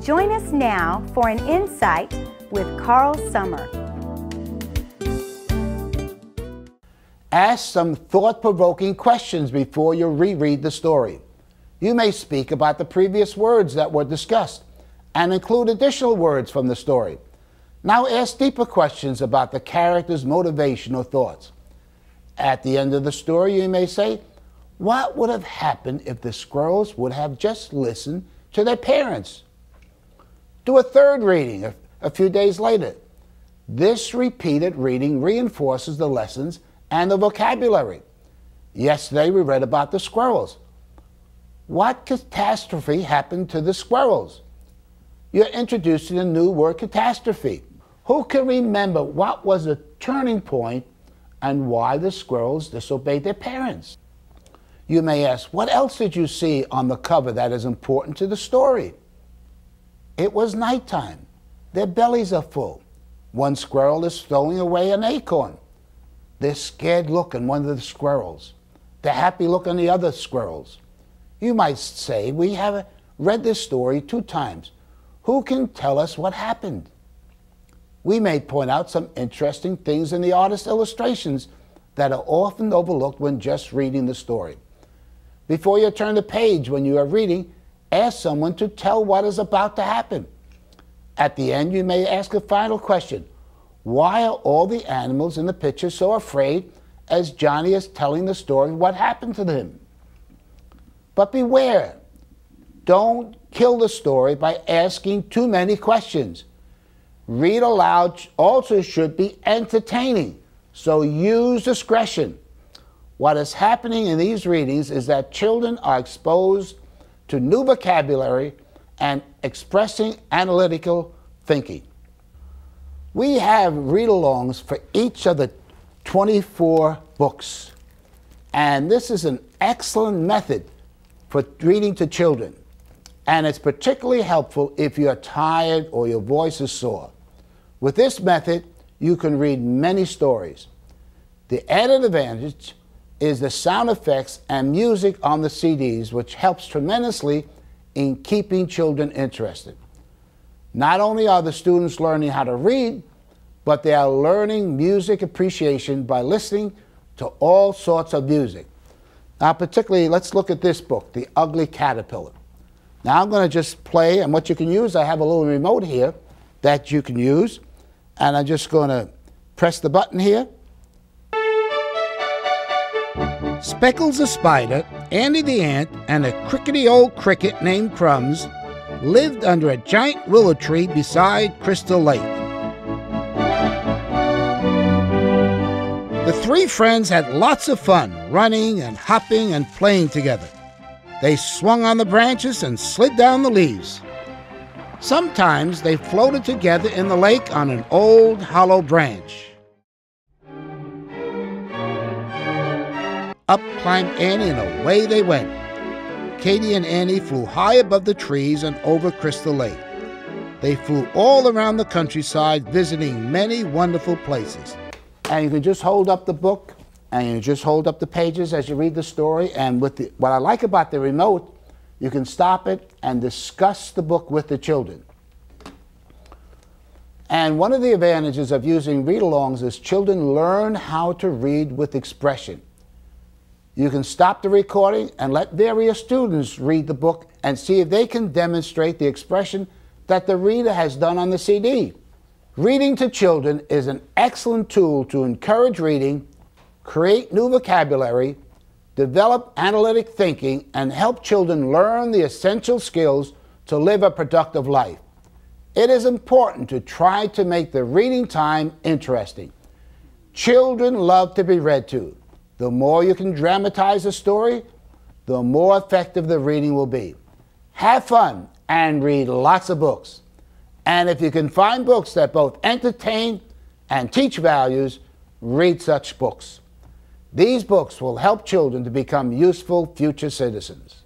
Join us now for an insight with Carl Sommer. Ask some thought-provoking questions before you reread the story. You may speak about the previous words that were discussed and include additional words from the story. Now ask deeper questions about the character's motivation or thoughts. At the end of the story, you may say, what would have happened if the squirrels would have just listened to their parents? Do a third reading a few days later. This repeated reading reinforces the lessons and the vocabulary. Yesterday we read about the squirrels. What catastrophe happened to the squirrels? You're introducing a new word, catastrophe. Who can remember what was the turning point and why the squirrels disobeyed their parents? You may ask, what else did you see on the cover that is important to the story? It was nighttime. Their bellies are full. One squirrel is throwing away an acorn. There's scared look in one of the squirrels. The happy look in the other squirrels. You might say, we have read this story 2 times. Who can tell us what happened? We may point out some interesting things in the artist's illustrations that are often overlooked when just reading the story. Before you turn the page when you are reading, ask someone to tell what is about to happen. At the end, you may ask a final question. Why are all the animals in the picture so afraid as Johnny is telling the story what happened to them? But beware, don't kill the story by asking too many questions. Read aloud also should be entertaining, so use discretion. What is happening in these readings is that children are exposed to new vocabulary and expressing analytical thinking. We have read-alongs for each of the 24 books, and this is an excellent method for reading to children, and it's particularly helpful if you're tired or your voice is sore. With this method, you can read many stories. The added advantage is the sound effects and music on the CDs, which helps tremendously in keeping children interested. Not only are the students learning how to read, but they are learning music appreciation by listening to all sorts of music. Now, particularly, let's look at this book, The Ugly Caterpillar. Now, I'm going to just play, and what you can use, I have a little remote here that you can use, and I'm just going to press the button here. Speckles the spider, Andy the ant, and a crickety old cricket named Crumbs lived under a giant willow tree beside Crystal Lake. The 3 friends had lots of fun, running and hopping and playing together. They swung on the branches and slid down the leaves. Sometimes they floated together in the lake on an old hollow branch. Up climbed Annie and away they went. Katie and Annie flew high above the trees and over Crystal Lake. They flew all around the countryside, visiting many wonderful places. And you can just hold up the book, and you just hold up the pages as you read the story. And what I like about the remote, you can stop it and discuss the book with the children. And one of the advantages of using read-alongs is children learn how to read with expression. You can stop the recording and let various students read the book and see if they can demonstrate the expression that the reader has done on the CD. Reading to children is an excellent tool to encourage reading, create new vocabulary, develop analytic thinking, and help children learn the essential skills to live a productive life. It is important to try to make the reading time interesting. Children love to be read to. The more you can dramatize a story, the more effective the reading will be. Have fun and read lots of books. And if you can find books that both entertain and teach values, read such books. These books will help children to become useful future citizens.